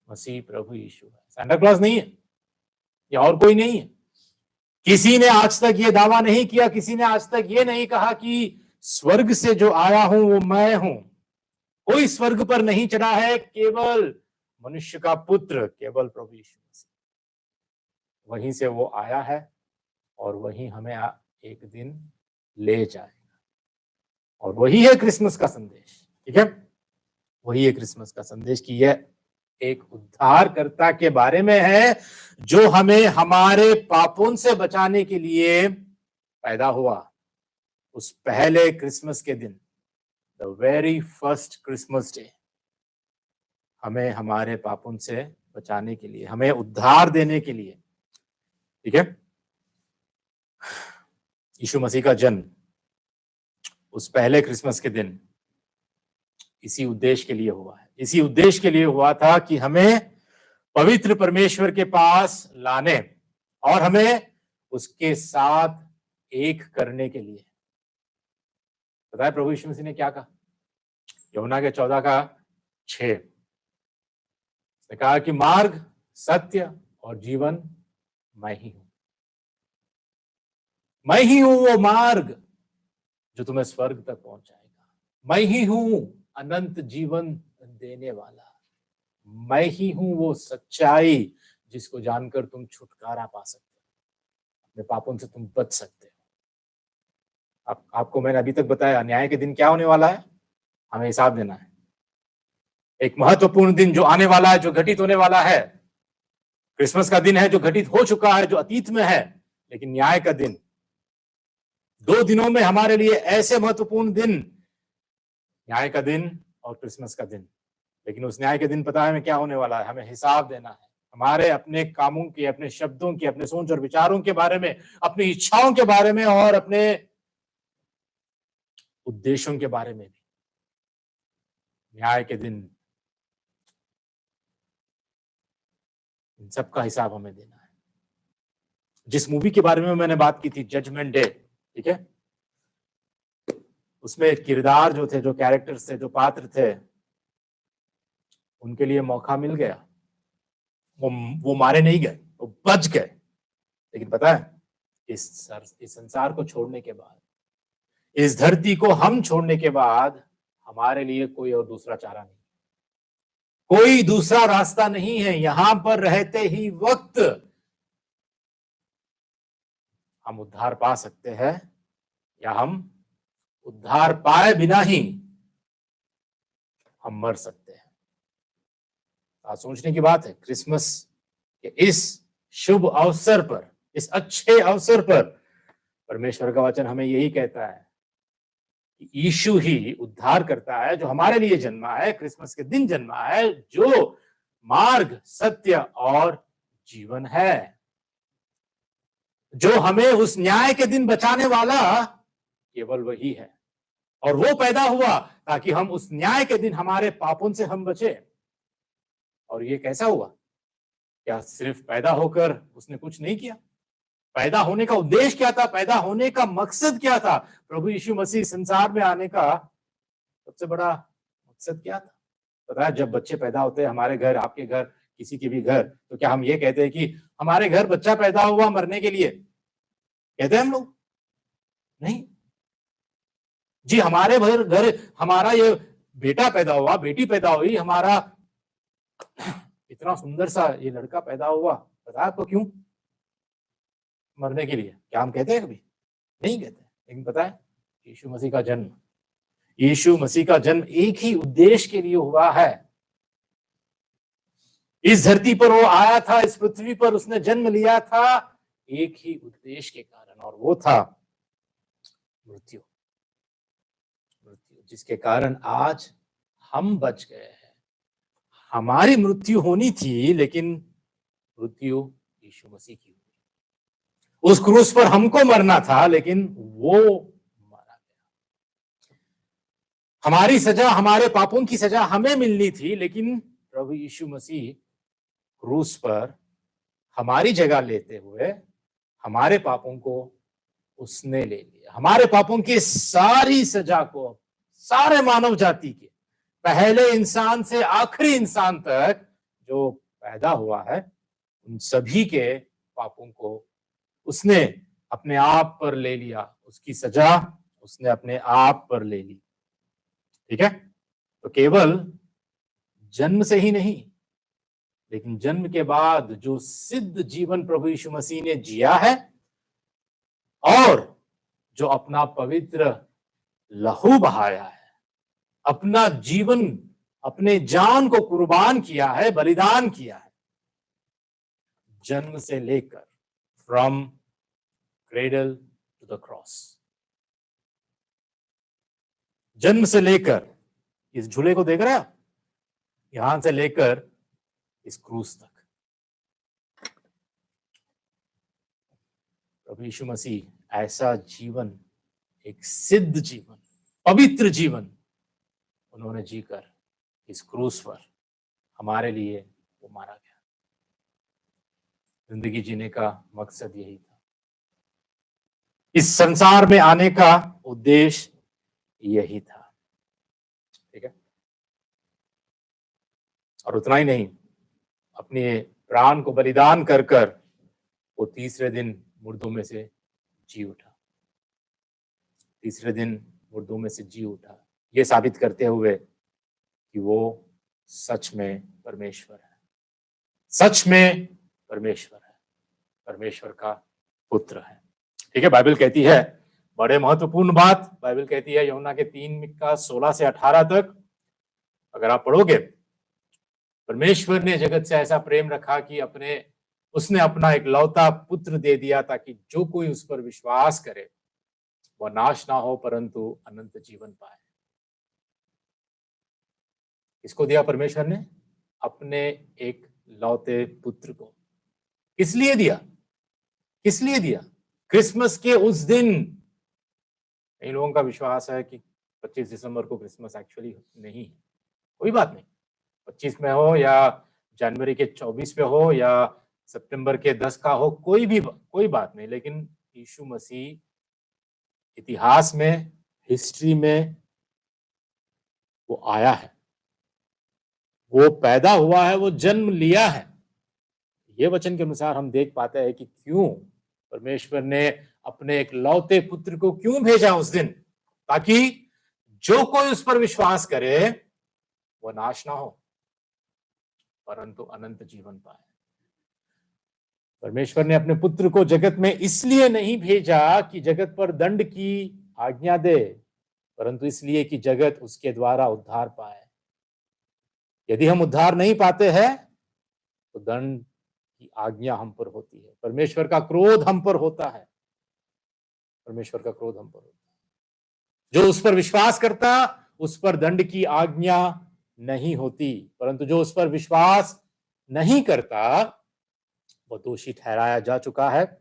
मसीह प्रभु यीशु है, सांता क्लॉज नहीं है या और कोई नहीं है। किसी ने आज तक ये दावा नहीं किया, किसी ने आज तक ये नहीं कहा कि स्वर्ग से जो आया हूं वो मैं हूं। कोई स्वर्ग पर नहीं चढ़ा है, केवल मनुष्य का पुत्र, केवल प्रभु यीशु मसीह, वहीं से वो आया है और वहीं हमें एक दिन ले जाएगा। और वही है क्रिसमस का संदेश। ठीक है, वही है क्रिसमस का संदेश कि यह एक उद्धारकर्ता के बारे में है जो हमें हमारे पापों से बचाने के लिए पैदा हुआ। उस पहले क्रिसमस के दिन, the very first Christmas day, हमें हमारे पापों से बचाने के लिए, हमें उद्धार देने के लिए, ठीक है, यीशु मसीह का जन्म उस पहले क्रिसमस के दिन इसी उद्देश्य के लिए हुआ है। इसी उद्देश्य के लिए हुआ था कि हमें पवित्र परमेश्वर के पास लाने और हमें उसके साथ एक करने के लिए। पता है प्रभु यीशु मसीह ने क्या कहा? यूहन्ना के 14:6 उसने कहा कि मार्ग, सत्य और जीवन मैं ही हूं। मैं ही हूं वो मार्ग जो तुम्हें स्वर्ग तक पहुंचाएगा। मैं ही हूं अनंत जीवन देने वाला। मैं ही हूं वो सच्चाई जिसको जानकर तुम छुटकारा पा सकते हो। अपने पापों से तुम बच सकते हो। आपको मैंने अभी तक बताया न्याय के दिन क्या होने वाला है, हमें हिसाब देना है। एक महत्वपूर्ण दिन जो आने वाला है, जो घटित होने वाला है, क्रिसमस का दिन है जो घटित हो चुका है, जो अतीत में है, लेकिन न्याय का दिन, 2 दिनों में हमारे लिए ऐसे महत्वपूर्ण दिन, न्याय का दिन और क्रिसमस का दिन। लेकिन उस न्याय के दिन पता है हमें क्या होने वाला है, हमें हिसाब देना है हमारे अपने कामों की, अपने शब्दों की, अपने सोच और विचारों के बारे में, अपनी इच्छाओं के बारे में और अपने उद्देश्यों के बारे में भी। न्याय के दिन इन सब का हिसाब हमें देना है। जिस मूवी के बारे में मैंने बात की थी, जजमेंट डे, ठीक है, उसमें किरदार जो थे, जो कैरेक्टर्स थे, जो पात्र थे, उनके लिए मौका मिल गया, वो मारे नहीं गए, वो बच गए। लेकिन पता है इस संसार को छोड़ने के बाद, इस धरती को हम छोड़ने के बाद हमारे लिए कोई और दूसरा चारा नहीं, कोई दूसरा रास्ता नहीं है। यहां पर रहते ही वक्त हम उद्धार पा सकते हैं या हम उद्धार पाए बिना ही हम मर सकते हैं। आज सोचने की बात है, क्रिसमस के इस शुभ अवसर पर, इस अच्छे अवसर पर परमेश्वर का वचन हमें यही कहता है कि यीशु ही उद्धार करता है, जो हमारे लिए जन्मा है, क्रिसमस के दिन जन्मा है, जो मार्ग, सत्य और जीवन है, जो हमें उस न्याय के दिन बचाने वाला केवल वही है। और वो पैदा हुआ ताकि हम उस न्याय के दिन हमारे पापों से हम बचे। और ये कैसा हुआ? क्या सिर्फ पैदा होकर उसने कुछ नहीं किया? पैदा होने का उद्देश्य क्या था? पैदा होने का मकसद क्या था? प्रभु यीशु मसीह संसार में आने का सबसे बड़ा मकसद क्या था? पता है, जब बच्चे पैदा होते हैं, हमारे घर, आपके घर, किसी के भी घर, तो क्या हम ये कहते हैं कि हमारे घर बच्चा पैदा हुआ मरने के लिए? कहते हैं हम लोग? नहीं जी, हमारे घर हमारा ये बेटा पैदा हुआ, बेटी पैदा हुई, हमारा इतना सुंदर सा ये लड़का पैदा हुआ, पता है आपको क्यों? मरने के लिए। क्या हम कहते हैं कभी? नहीं कहते। लेकिन पता है, यीशु मसीह का जन्म, यीशु मसीह का जन्म एक ही उद्देश्य के लिए हुआ है। इस धरती पर वो आया था, इस पृथ्वी पर उसने जन्म लिया था एक ही उद्देश्य के कारण, और वो था मृत्यु। जिसके कारण आज हम बच गए हैं। हमारी मृत्यु होनी थी, लेकिन मृत्यु यीशु मसीह की हुई। उस क्रूस पर हमको मरना था, लेकिन वो मारा गया। हमारी सजा, हमारे पापों की सजा हमें मिलनी थी, लेकिन प्रभु यीशु मसीह क्रूस पर हमारी जगह लेते हुए हमारे पापों को उसने ले लिया। हमारे पापों की सारी सजा को, सारे मानव जाति के, पहले इंसान से आखिरी इंसान तक जो पैदा हुआ है, उन सभी के पापों को उसने अपने आप पर ले लिया। उसकी सजा उसने अपने आप पर ले ली। ठीक है, तो केवल जन्म से ही नहीं, लेकिन जन्म के बाद जो सिद्ध जीवन प्रभु यीशु मसीह ने जिया है, और जो अपना पवित्र लहू बहाया है, अपना जीवन, अपने जान को कुर्बान किया है, बलिदान किया है, जन्म से लेकर, from cradle to the cross, जन्म से लेकर, इस झूले को देख रहे हैं, यहां से लेकर इस क्रूस तक, प्रभु यीशु मसीह ऐसा जीवन, एक सिद्ध जीवन, पवित्र जीवन उन्होंने जीकर इस क्रूस पर हमारे लिए वो मारा गया। जिंदगी जीने का मकसद यही था, इस संसार में आने का उद्देश्य यही था। ठीक है, और उतना ही नहीं, अपने प्राण को बलिदान कर कर वो तीसरे दिन मुर्दों में से जी उठा। तीसरे दिन मुर्दों में से जी उठा, ये साबित करते हुए कि वो सच में परमेश्वर है, सच में परमेश्वर है, परमेश्वर का पुत्र है। ठीक है, बाइबल कहती है बड़े महत्वपूर्ण बात, बाइबल कहती है यूहन्ना के 3:16 से 18 तक अगर आप पढ़ोगे, परमेश्वर ने जगत से ऐसा प्रेम रखा कि उसने अपना एक लौता पुत्र दे दिया ताकि जो कोई उस पर विश्वास करे वह नाश ना हो परंतु अनंत जीवन पाए। किसको दिया परमेश्वर ने? अपने एक लौते पुत्र को। किस लिए दिया? किस लिए दिया? क्रिसमस के उस दिन, इन लोगों का विश्वास है कि 25 दिसंबर को क्रिसमस एक्चुअली नहीं है। कोई बात नहीं, 25 में हो या जनवरी के 24 पे हो या सितंबर के 10 का हो, कोई बात नहीं, लेकिन यीशु मसीह इतिहास में, हिस्ट्री में वो आया है, वो पैदा हुआ है, वो जन्म लिया है। ये वचन के अनुसार हम देख पाते हैं कि क्यों परमेश्वर ने अपने एक लौते पुत्र को क्यों भेजा उस दिन, ताकि जो कोई उस पर विश्वास करे वह नाश ना हो परंतु अनंत जीवन पाए। परमेश्वर ने अपने पुत्र को जगत में इसलिए नहीं भेजा कि जगत पर दंड की आज्ञा दे, परंतु इसलिए कि जगत उसके द्वारा उद्धार पाए। यदि हम उद्धार नहीं पाते हैं तो दंड की आज्ञा हम पर होती है, परमेश्वर का क्रोध हम पर होता है, परमेश्वर का क्रोध हम पर होता है। जो उस पर विश्वास करता उस पर दंड की आज्ञा नहीं होती, परंतु जो उस पर विश्वास नहीं करता वह दोषी ठहराया जा चुका है,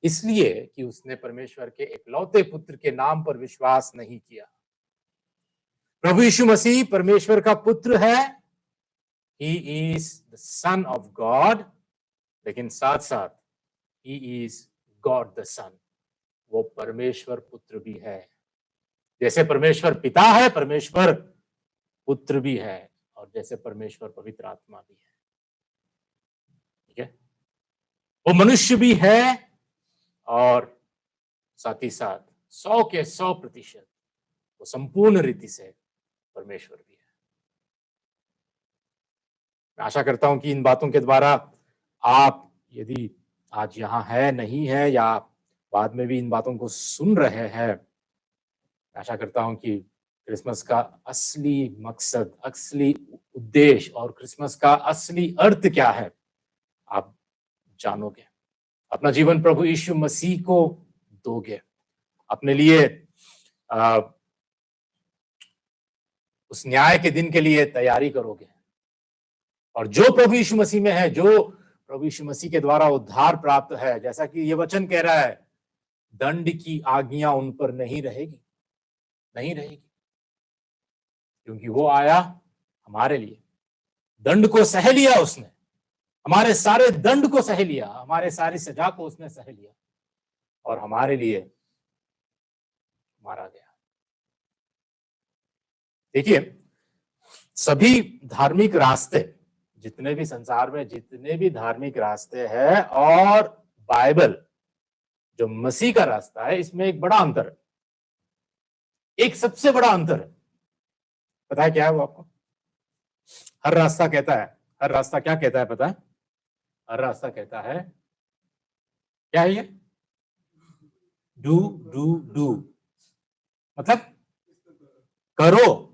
इसलिए कि उसने परमेश्वर के इकलौते पुत्र के नाम पर विश्वास नहीं किया। प्रभु यीशु मसीह परमेश्वर का पुत्र है, he is the son of God, लेकिन साथ साथ ही इज गॉड द सन, वो परमेश्वर पुत्र भी है। जैसे परमेश्वर पिता है, परमेश्वर पुत्र भी है, और जैसे परमेश्वर पवित्र आत्मा भी है। ठीक है, वो मनुष्य भी है और साथ ही साथ 100 के 100% वो संपूर्ण रीति से परमेश्वर भी है। मैं आशा करता हूं कि इन बातों के द्वारा आप, यदि आज यहाँ है, नहीं है, या बाद में भी इन बातों को सुन रहे हैं, आशा करता हूं कि क्रिसमस का असली मकसद, असली उद्देश्य और क्रिसमस का असली अर्थ क्या है आप जानोगे। अपना जीवन प्रभु यीशु मसीह को दोगे, अपने लिए उस न्याय के दिन के लिए तैयारी करोगे, और जो प्रभु यीशु मसीह में है, जो प्रभु यीशु मसीह के द्वारा उद्धार प्राप्त है, जैसा कि ये वचन कह रहा है, दंड की आज्ञा उन पर नहीं रहेगी, नहीं रहेगी, क्योंकि वो आया हमारे लिए, दंड को सह लिया उसने, हमारे सारे दंड को सह लिया, हमारे सारी सजा को उसने सह लिया और हमारे लिए मारा गया। देखिए, सभी धार्मिक रास्ते, जितने भी संसार में जितने भी धार्मिक रास्ते हैं और बाइबल जो मसीह का रास्ता है, इसमें एक बड़ा अंतर है, एक सबसे बड़ा अंतर है। पता है क्या है वो आपको? हर रास्ता कहता है, हर रास्ता क्या कहता है पता है? हर रास्ता कहता है, क्या है ये? डू डू डू, मतलब करो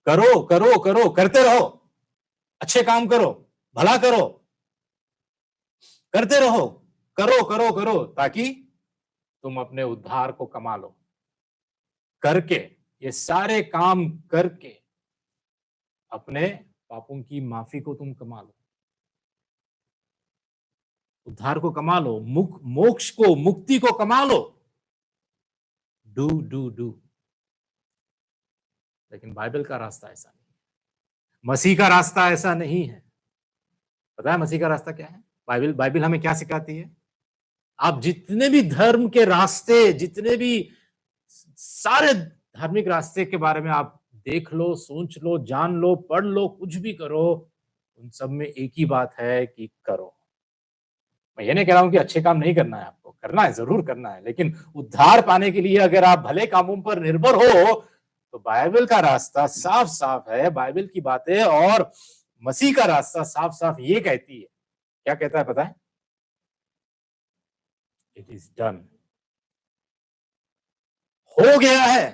करो करो करो, करते रहो, अच्छे काम करो, भला करो, करते रहो, करो करो करो, ताकि तुम अपने उद्धार को कमा लो। करके, ये सारे काम करके अपने पापों की माफी को तुम कमा लो, उद्धार को कमा लो, मोक्ष को, मुक्ति को कमा लो। Do do do. लेकिन बाइबल का रास्ता ऐसा नहीं, मसीह का रास्ता ऐसा नहीं है। पता है मसीह का रास्ता क्या है? बाइबल हमें क्या सिखाती है? आप जितने भी धर्म के रास्ते, जितने भी सारे धार्मिक रास्ते के बारे में आप देख लो, सोच लो, जान लो, पढ़ लो, कुछ भी करो, उन सब में एक ही बात है कि करो। मैं ये नहीं कह रहा हूं कि अच्छे काम नहीं करना है, आपको करना है, जरूर करना है, लेकिन उद्धार पाने के लिए अगर आप भले कामों पर निर्भर हो तो बाइबल का रास्ता साफ साफ है, बाइबल की बातें और मसीह का रास्ता साफ साफ ये कहती है। क्या कहता है पता है? इट इज डन, हो गया है,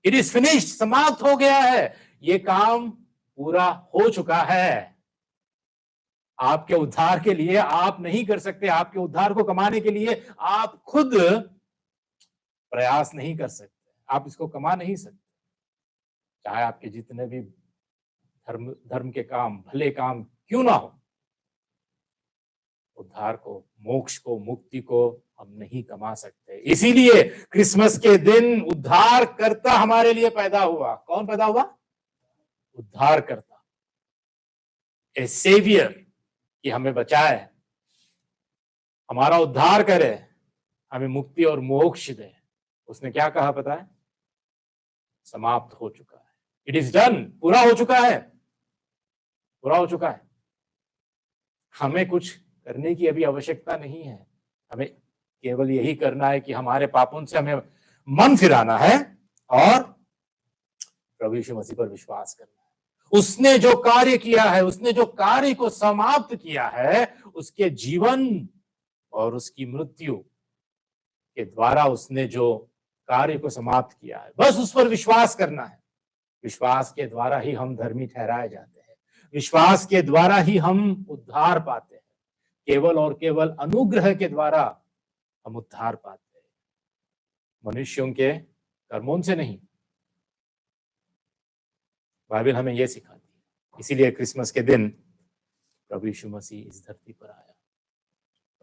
इट इज फिनिश्ड, समाप्त हो गया है, ये काम पूरा हो चुका है। आपके उद्धार के लिए आप नहीं कर सकते, आपके उद्धार को कमाने के लिए आप खुद प्रयास नहीं कर सकते, आप इसको कमा नहीं सकते। चाहे आपके जितने भी धर्म के काम, भले काम क्यों ना हो, उद्धार को, मोक्ष को, मुक्ति को हम नहीं कमा सकते। इसीलिए क्रिसमस के दिन उद्धार करता हमारे लिए पैदा हुआ। कौन पैदा हुआ? उद्धार करता, ए सेवियर, कि हमें बचाए, हमारा उद्धार करे, हमें मुक्ति और मोक्ष दे। उसने क्या कहा पता है? समाप्त हो चुका है, इट इज डन, पूरा हो चुका है, पूरा हो चुका है। हमें कुछ करने की अभी आवश्यकता नहीं है, हमें केवल यही करना है कि हमारे पापों से हमें मन फिराना है और प्रभु यीशु मसीह पर विश्वास करना है। उसने जो कार्य किया है, उसने जो कार्य को समाप्त किया है, उसके जीवन और उसकी मृत्यु के द्वारा उसने जो कार्य को समाप्त किया है, बस उस पर विश्वास करना है। विश्वास के द्वारा ही हम धर्मी ठहराए जाते हैं, विश्वास के द्वारा ही हम उद्धार पाते हैं, केवल और केवल अनुग्रह के द्वारा हम उद्धार पाते हैं, मनुष्यों के कर्मों से नहीं। बाइबल हमें यह सिखाती है। इसीलिए क्रिसमस के दिन प्रभु यीशु मसीह इस धरती पर आया।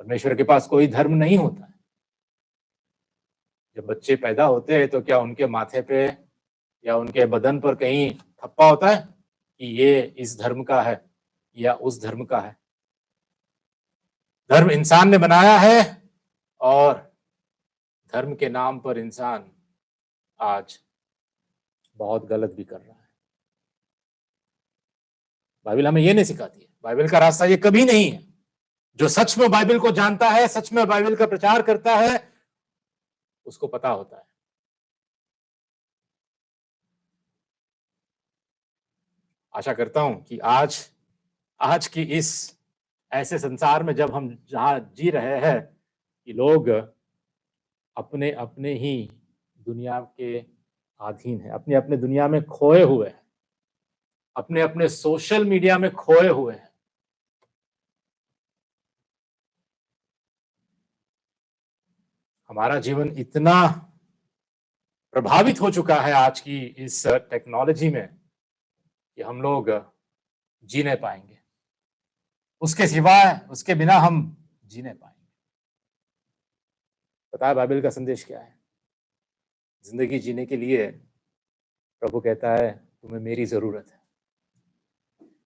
परमेश्वर के पास कोई धर्म नहीं होता है। जब बच्चे पैदा होते हैं तो क्या उनके माथे पे या उनके बदन पर कहीं थप्पा होता है कि ये इस धर्म का है या उस धर्म का है? धर्म इंसान ने बनाया है और धर्म के नाम पर इंसान आज बहुत गलत भी कर रहा है। बाइबल हमें यह नहीं सिखाती है, बाइबल का रास्ता ये कभी नहीं है। जो सच में बाइबल को जानता है, सच में बाइबल का प्रचार करता है, उसको पता होता है। आशा करता हूं कि आज की इस ऐसे संसार में जब हम जहां जी रहे हैं कि लोग अपने अपने ही दुनिया के अधीन है, अपने अपने दुनिया में खोए हुए हैं, अपने अपने सोशल मीडिया में खोए हुए हैं, हमारा जीवन इतना प्रभावित हो चुका है आज की इस टेक्नोलॉजी में कि हम लोग जी नहीं पाएंगे, उसके सिवाय, उसके बिना हम जी नहीं पाएंगे। पता है बाइबल का संदेश क्या है? जिंदगी जीने के लिए प्रभु कहता है तुम्हें मेरी जरूरत है।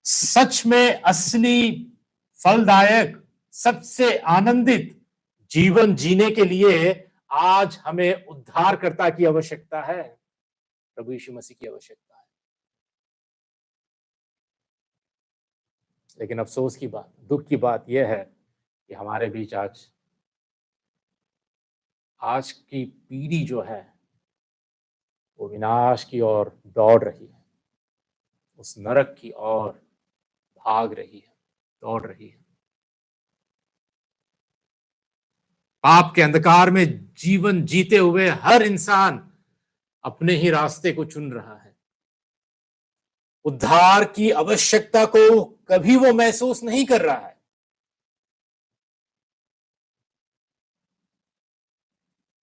सच में असली फलदायक, सबसे आनंदित जीवन जीने के लिए आज हमें उद्धारकर्ता की आवश्यकता है, प्रभु यीशु मसीह की आवश्यकता है। लेकिन अफसोस की बात, दुख की बात यह है कि हमारे बीच आज की पीढ़ी जो है वो विनाश की ओर दौड़ रही है, उस नरक की ओर भाग रही है, दौड़ रही है। पाप के अंधकार में जीवन जीते हुए हर इंसान अपने ही रास्ते को चुन रहा है। उद्धार की आवश्यकता को कभी वो महसूस नहीं कर रहा है।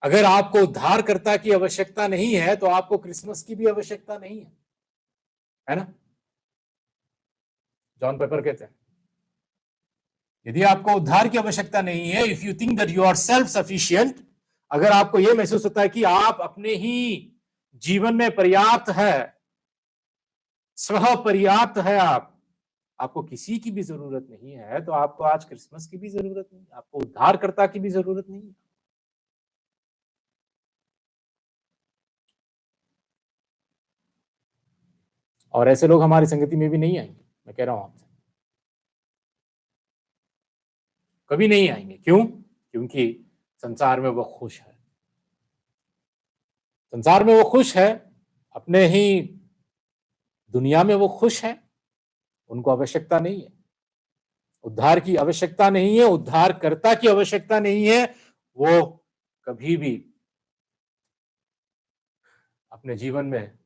अगर आपको उद्धारकर्ता की आवश्यकता नहीं है तो आपको क्रिसमस की भी आवश्यकता नहीं है ना? जॉन पेपर कहते हैं यदि आपको उद्धार की आवश्यकता नहीं है, if you think that you are self sufficient, अगर आपको यह महसूस होता है कि आप अपने ही जीवन में पर्याप्त है, स्व पर्याप्त है, आपको किसी की भी जरूरत नहीं है, तो आपको आज क्रिसमस की भी जरूरत नहीं, आपको उद्धारकर्ता की भी जरूरत नहीं है। और ऐसे लोग हमारी संगति में भी नहीं आएंगे, मैं कह रहा हूं आपसे, कभी नहीं आएंगे। क्यों? क्योंकि संसार में वो खुश है, संसार में वो खुश है, अपने ही दुनिया में वो खुश है, उनको आवश्यकता नहीं है, उद्धार की आवश्यकता नहीं है, उद्धारकर्ता की आवश्यकता नहीं है, वो कभी भी अपने जीवन में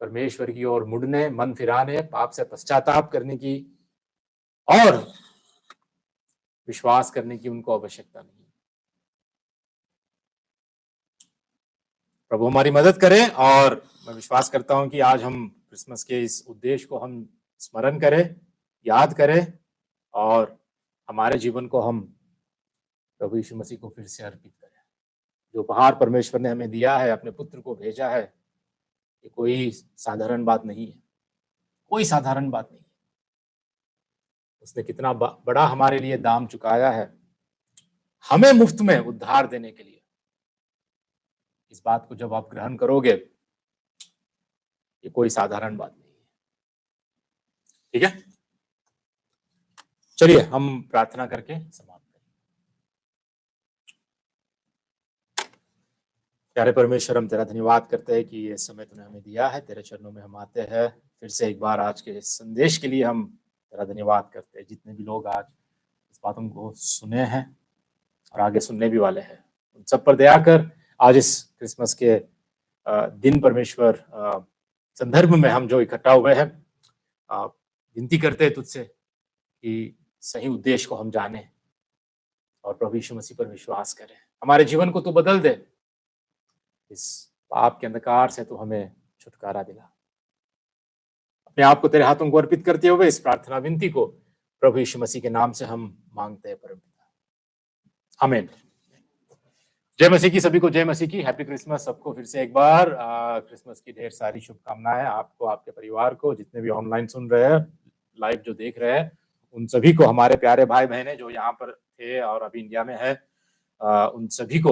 परमेश्वर की ओर मुड़ने, मन फिराने, पाप से पश्चाताप करने की और विश्वास करने की उनको आवश्यकता नहीं। प्रभु हमारी मदद करे और मैं विश्वास करता हूं कि आज हम क्रिसमस के इस उद्देश्य को हम स्मरण करें, याद करें और हमारे जीवन को हम प्रभु यीशु मसीह को फिर से अर्पित करें। जो उपहार परमेश्वर ने हमें दिया है, अपने पुत्र को भेजा है, ये कोई साधारण बात नहीं है, कोई साधारण बात नहीं है। उसने कितना बड़ा हमारे लिए दाम चुकाया है, हमें मुफ्त में उद्धार देने के लिए। इस बात को जब आप ग्रहण करोगे, ये कोई साधारण बात नहीं है। ठीक है, चलिए हम प्रार्थना करके समाप्त करें। प्यारे परमेश्वर, हम तेरा धन्यवाद करते हैं कि ये समय तूने हमें दिया है, तेरे चरणों में हम आते हैं। फिर से एक बार आज के संदेश के लिए हम तेरा धन्यवाद करते हैं। जितने भी लोग आज इस बातों को सुने हैं और आगे सुनने भी वाले हैं, उन सब पर दया कर। आज इस क्रिसमस के दिन परमेश्वर संदर्भ में हम जो इकट्ठा हुए हैं, विनती करते हैं तुझसे कि सही उद्देश्य को हम जाने और प्रभु यीशु मसीह पर विश्वास करें। हमारे जीवन को तू बदल दे, इस पाप के अंधकार से तू हमें छुटकारा दिला। अपने आप को तेरे हाथों को अर्पित करते हुए इस प्रार्थना विनती को प्रभु यीशु मसीह के नाम से हम मांगते हैं परमपिता, आमीन। जय मसीह की, सभी को जय मसीह की। हैप्पी क्रिसमस सबको। फिर से एक बार क्रिसमस की ढेर सारी शुभकामनाएं आपको, आपके परिवार को, जितने भी ऑनलाइन सुन रहे हैं, लाइव जो देख रहे हैं, उन सभी को, हमारे प्यारे भाई बहनें जो यहाँ पर थे और अभी इंडिया में है, उन सभी को